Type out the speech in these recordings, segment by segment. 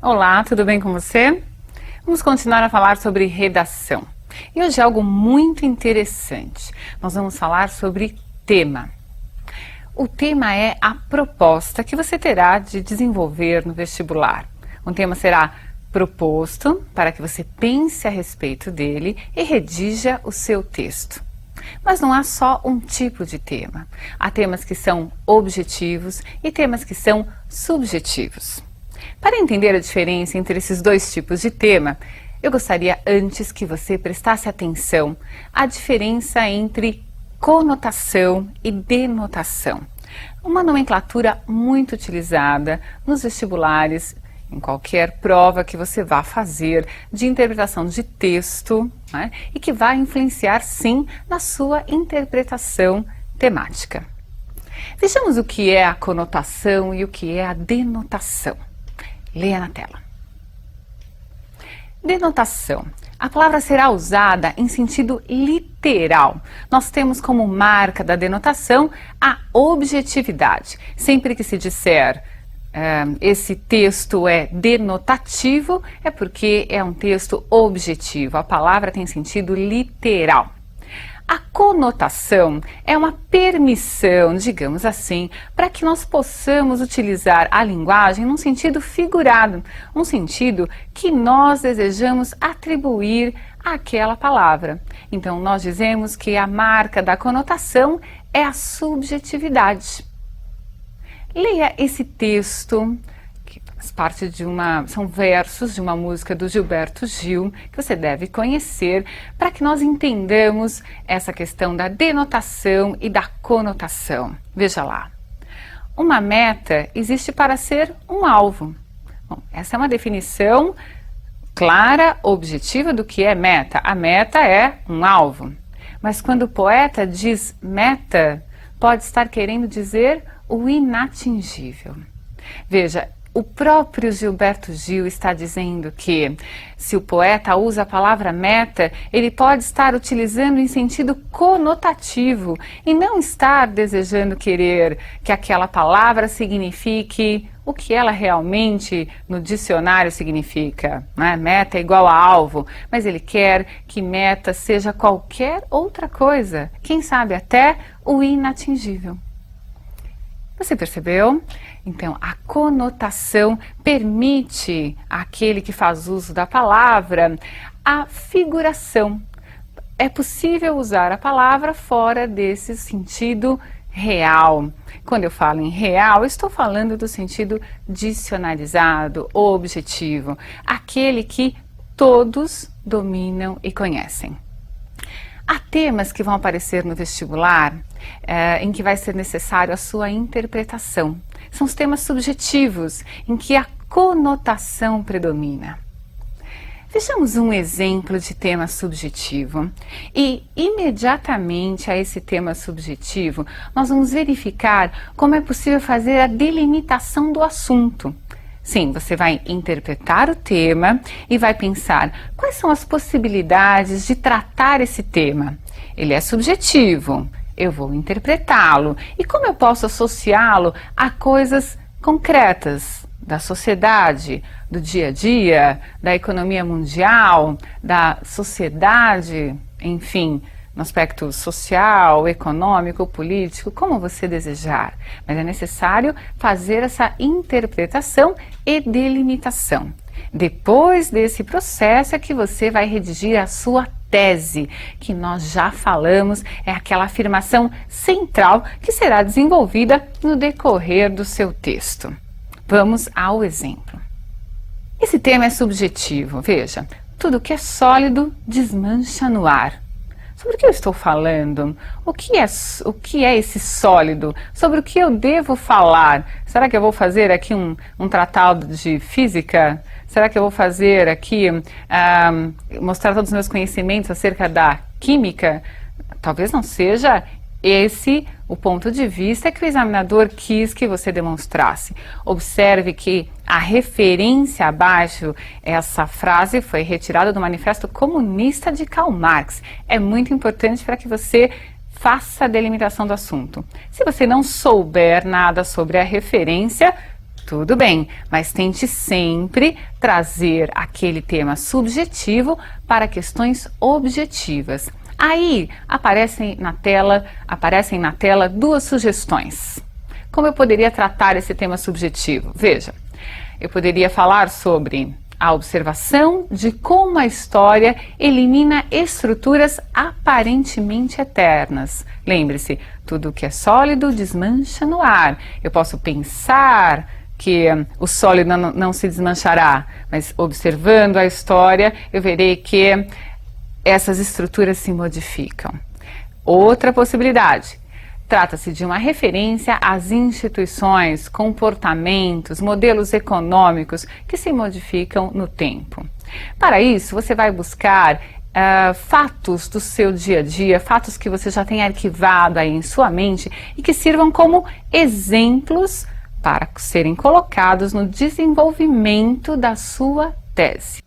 Olá, tudo bem com você? Vamos continuar a falar sobre redação. E hoje é algo muito interessante. Nós vamos falar sobre tema. O tema é a proposta que você terá de desenvolver no vestibular. Um tema será proposto para que você pense a respeito dele e redija o seu texto. Mas não há só um tipo de tema. Há temas que são objetivos e temas que são subjetivos. Para entender a diferença entre esses dois tipos de tema, eu gostaria antes que você prestasse atenção à diferença entre conotação e denotação. Uma nomenclatura muito utilizada nos vestibulares, em qualquer prova que você vá fazer de interpretação de texto, né, e que vai influenciar sim na sua interpretação temática. Vejamos o que é a conotação e o que é a denotação. Leia na tela. Denotação. A palavra será usada em sentido literal. Nós temos como marca da denotação a objetividade. Sempre que se disser esse texto é denotativo, é porque é um texto objetivo. A palavra tem sentido literal. A conotação é uma permissão, digamos assim, para que nós possamos utilizar a linguagem num sentido figurado, um sentido que nós desejamos atribuir àquela palavra. Então, nós dizemos que a marca da conotação é a subjetividade. Leia esse texto, que faz parte são versos de uma música do Gilberto Gil, que você deve conhecer, para que nós entendamos essa questão da denotação e da conotação. Veja lá. Uma meta existe para ser um alvo. Bom, essa é uma definição clara, objetiva do que é meta. A meta é um alvo. Mas quando o poeta diz meta, pode estar querendo dizer o inatingível. Veja, o próprio Gilberto Gil está dizendo que, se o poeta usa a palavra meta, ele pode estar utilizando em sentido conotativo e não estar desejando querer que aquela palavra signifique o que ela realmente no dicionário significa, né? Meta é igual a alvo, mas ele quer que meta seja qualquer outra coisa, quem sabe até o inatingível. Você percebeu? Então, a conotação permite àquele que faz uso da palavra a figuração. É possível usar a palavra fora desse sentido real. Quando eu falo em real, eu estou falando do sentido dicionarizado, objetivo, aquele que todos dominam e conhecem. Há temas que vão aparecer no vestibular em que vai ser necessário a sua interpretação. São os temas subjetivos, em que a conotação predomina. Vejamos um exemplo de tema subjetivo e, imediatamente a esse tema subjetivo, nós vamos verificar como é possível fazer a delimitação do assunto. Sim, você vai interpretar o tema e vai pensar quais são as possibilidades de tratar esse tema. Ele é subjetivo, eu vou interpretá-lo. E como eu posso associá-lo a coisas concretas da sociedade, do dia a dia, da economia mundial, da sociedade, enfim, no aspecto social, econômico, político, como você desejar. Mas é necessário fazer essa interpretação e delimitação. Depois desse processo é que você vai redigir a sua tese, que nós já falamos, é aquela afirmação central que será desenvolvida no decorrer do seu texto. Vamos ao exemplo. Esse tema é subjetivo, veja, tudo que é sólido desmancha no ar. Sobre o que eu estou falando? O que é esse sólido? Sobre o que eu devo falar? Será que eu vou fazer aqui um tratado de física? Será que eu vou fazer aqui, mostrar todos os meus conhecimentos acerca da química? Talvez não seja esse o ponto de vista que o examinador quis que você demonstrasse. Observe que a referência abaixo, essa frase foi retirada do Manifesto Comunista de Karl Marx. É muito importante para que você faça a delimitação do assunto. Se você não souber nada sobre a referência, Tudo bem, mas tente sempre trazer aquele tema subjetivo para questões objetivas. Aí aparecem na tela duas sugestões. Como eu poderia tratar esse tema subjetivo? Veja, eu poderia falar sobre a observação de como a história elimina estruturas aparentemente eternas. Lembre-se, tudo que é sólido desmancha no ar. Eu posso pensar que o sólido não se desmanchará, mas observando a história, eu verei que essas estruturas se modificam. Outra possibilidade. Trata-se de uma referência às instituições, comportamentos, modelos econômicos que se modificam no tempo. Para isso, você vai buscar fatos do seu dia a dia, fatos que você já tem arquivado aí em sua mente e que sirvam como exemplos para serem colocados no desenvolvimento da sua tese.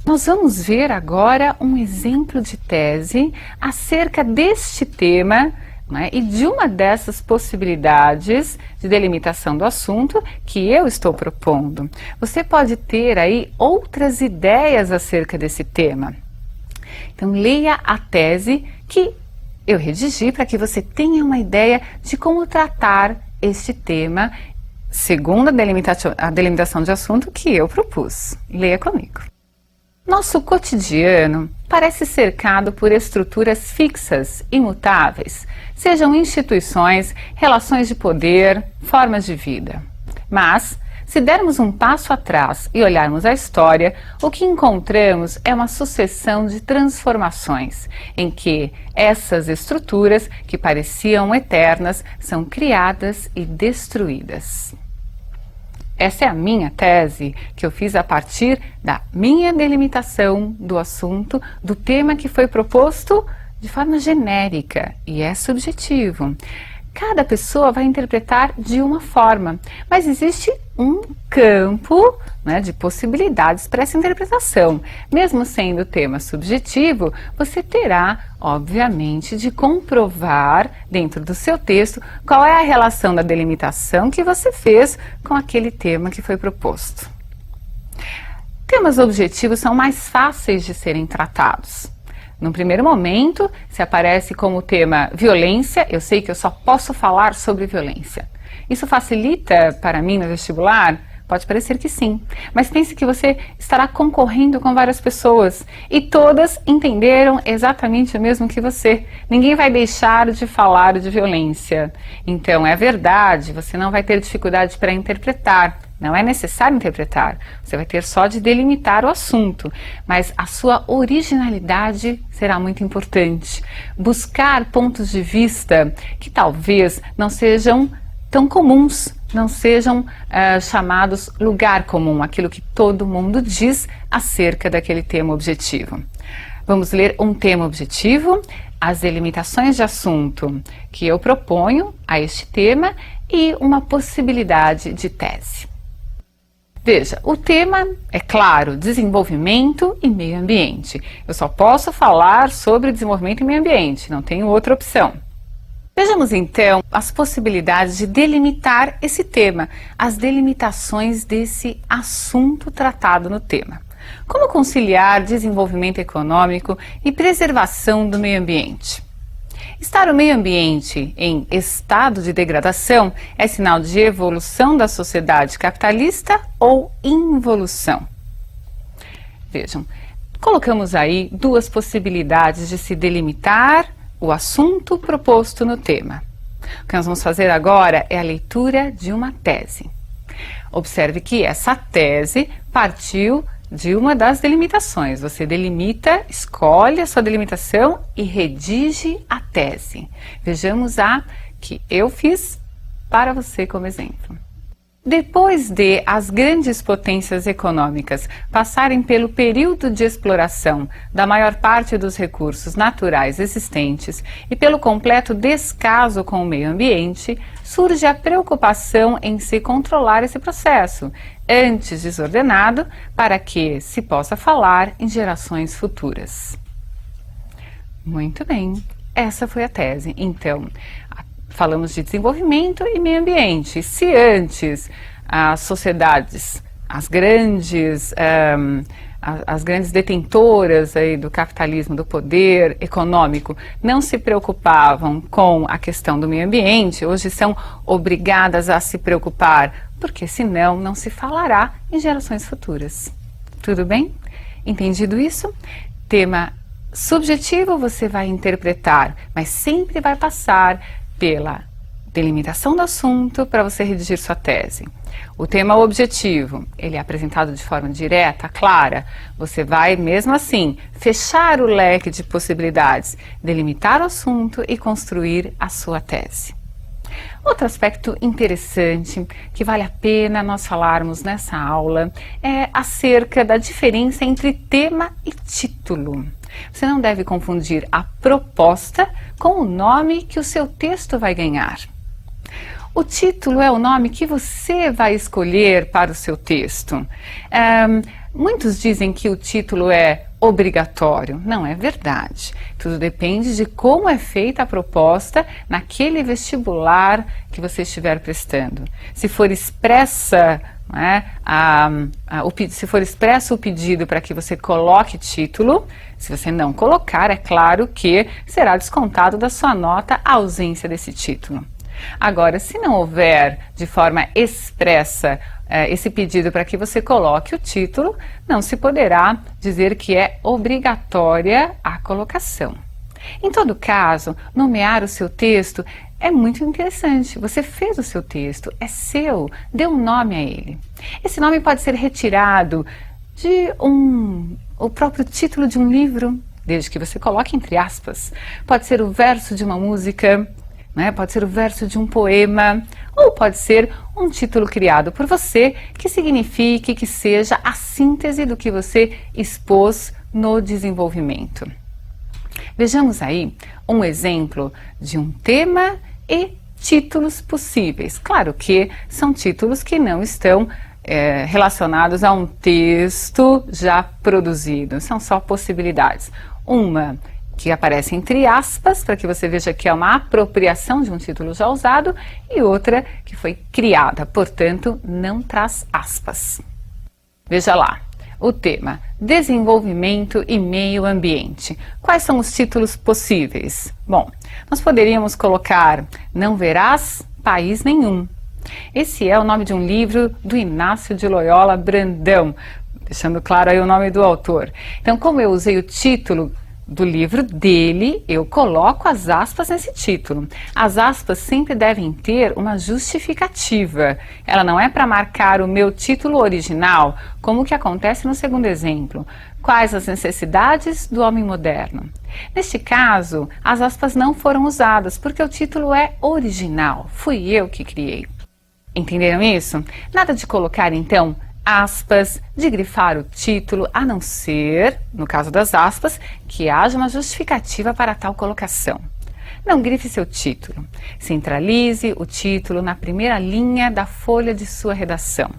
Nós vamos ver agora um exemplo de tese acerca deste tema, né, e de uma dessas possibilidades de delimitação do assunto que eu estou propondo. Você pode ter aí outras ideias acerca desse tema. Então leia a tese que eu redigi para que você tenha uma ideia de como tratar este tema segundo a delimitação de assunto que eu propus. Leia comigo. Nosso cotidiano parece cercado por estruturas fixas, imutáveis, sejam instituições, relações de poder, formas de vida. Mas, se dermos um passo atrás e olharmos a história, o que encontramos é uma sucessão de transformações, em que essas estruturas, que pareciam eternas, são criadas e destruídas. Essa é a minha tese, que eu fiz a partir da minha delimitação do assunto, do tema que foi proposto de forma genérica e é subjetivo. Cada pessoa vai interpretar de uma forma, mas existe um campo, né, de possibilidades para essa interpretação. Mesmo sendo o tema subjetivo, você terá, obviamente, de comprovar dentro do seu texto qual é a relação da delimitação que você fez com aquele tema que foi proposto. Temas objetivos são mais fáceis de serem tratados. No primeiro momento, se aparece como tema violência, eu sei que eu só posso falar sobre violência. Isso facilita para mim no vestibular? Pode parecer que sim, mas pense que você estará concorrendo com várias pessoas e todas entenderam exatamente o mesmo que você. Ninguém vai deixar de falar de violência. Então, é verdade, você não vai ter dificuldade para interpretar. Não é necessário interpretar, você vai ter só de delimitar o assunto, mas a sua originalidade será muito importante. Buscar pontos de vista que talvez não sejam tão comuns, não sejam chamados lugar comum, aquilo que todo mundo diz acerca daquele tema objetivo. Vamos ler um tema objetivo, as delimitações de assunto que eu proponho a este tema e uma possibilidade de tese. Veja, o tema é claro, desenvolvimento e meio ambiente. Eu só posso falar sobre desenvolvimento e meio ambiente, não tenho outra opção. Vejamos então as possibilidades de delimitar esse tema, as delimitações desse assunto tratado no tema. Como conciliar desenvolvimento econômico e preservação do meio ambiente? Estar o meio ambiente em estado de degradação é sinal de evolução da sociedade capitalista ou involução? Vejam, colocamos aí duas possibilidades de se delimitar o assunto proposto no tema. O que nós vamos fazer agora é a leitura de uma tese. Observe que essa tese partiu de uma das delimitações. Você delimita, escolhe a sua delimitação e redige a tese. Vejamos a que eu fiz para você como exemplo. Depois de as grandes potências econômicas passarem pelo período de exploração da maior parte dos recursos naturais existentes e pelo completo descaso com o meio ambiente, surge a preocupação em se controlar esse processo, antes desordenado, para que se possa falar em gerações futuras. Muito bem, essa foi a tese. Então, falamos de desenvolvimento e meio ambiente. Se antes as sociedades, as grandes detentoras aí do capitalismo, do poder econômico, não se preocupavam com a questão do meio ambiente, hoje são obrigadas a se preocupar, porque senão não se falará em gerações futuras. Tudo bem? Entendido isso? Tema subjetivo você vai interpretar, mas sempre vai passar pela delimitação do assunto para você redigir sua tese. O tema objetivo, ele é apresentado de forma direta, clara. Você vai, mesmo assim, fechar o leque de possibilidades, delimitar o assunto e construir a sua tese. Outro aspecto interessante que vale a pena nós falarmos nessa aula é acerca da diferença entre tema e título. Você não deve confundir a proposta com o nome que o seu texto vai ganhar. O título é o nome que você vai escolher para o seu texto. Muitos dizem que o título é obrigatório. Não é verdade. Tudo depende de como é feita a proposta naquele vestibular que você estiver prestando. Se for expressa, se for expresso o pedido para que você coloque título, se você não colocar, é claro que será descontado da sua nota a ausência desse título. Agora, se não houver de forma expressa esse pedido para que você coloque o título, não se poderá dizer que é obrigatória a colocação. Em todo caso, nomear o seu texto é muito interessante. Você fez o seu texto, é seu, dê um nome a ele. Esse nome pode ser retirado de o próprio título de um livro, desde que você coloque entre aspas. Pode ser o verso de uma música, pode ser o verso de um poema, ou pode ser um título criado por você que signifique que seja a síntese do que você expôs no desenvolvimento. Vejamos aí um exemplo de um tema e títulos possíveis. Claro que são títulos que não estão relacionados a um texto já produzido, são só possibilidades. Uma que aparece entre aspas, para que você veja que é uma apropriação de um título já usado, e outra que foi criada, portanto, não traz aspas. Veja lá, o tema desenvolvimento e meio ambiente. Quais são os títulos possíveis? Bom, nós poderíamos colocar Não Verás País Nenhum. Esse é o nome de um livro do Inácio de Loyola Brandão, deixando claro aí o nome do autor. Então, como eu usei o título do livro dele, eu coloco as aspas nesse título. As aspas sempre devem ter uma justificativa. Ela não é para marcar o meu título original, como o que acontece no segundo exemplo. Quais as necessidades do homem moderno? Neste caso, as aspas não foram usadas, porque o título é original. Fui eu que criei. Entenderam isso? Nada de colocar, então, aspas, de grifar o título, a não ser, no caso das aspas, que haja uma justificativa para tal colocação. Não grife seu título. Centralize o título na primeira linha da folha de sua redação.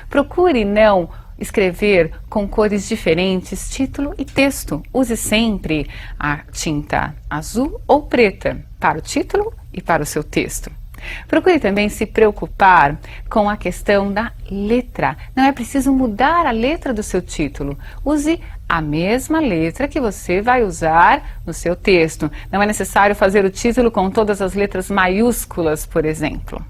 Procure não escrever com cores diferentes título e texto. Use sempre a tinta azul ou preta para o título e para o seu texto. Procure também se preocupar com a questão da letra. Não é preciso mudar a letra do seu título. Use a mesma letra que você vai usar no seu texto. Não é necessário fazer o título com todas as letras maiúsculas, por exemplo.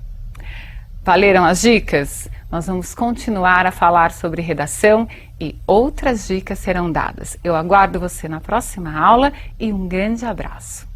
Valeram as dicas? Nós vamos continuar a falar sobre redação e outras dicas serão dadas. Eu aguardo você na próxima aula e um grande abraço.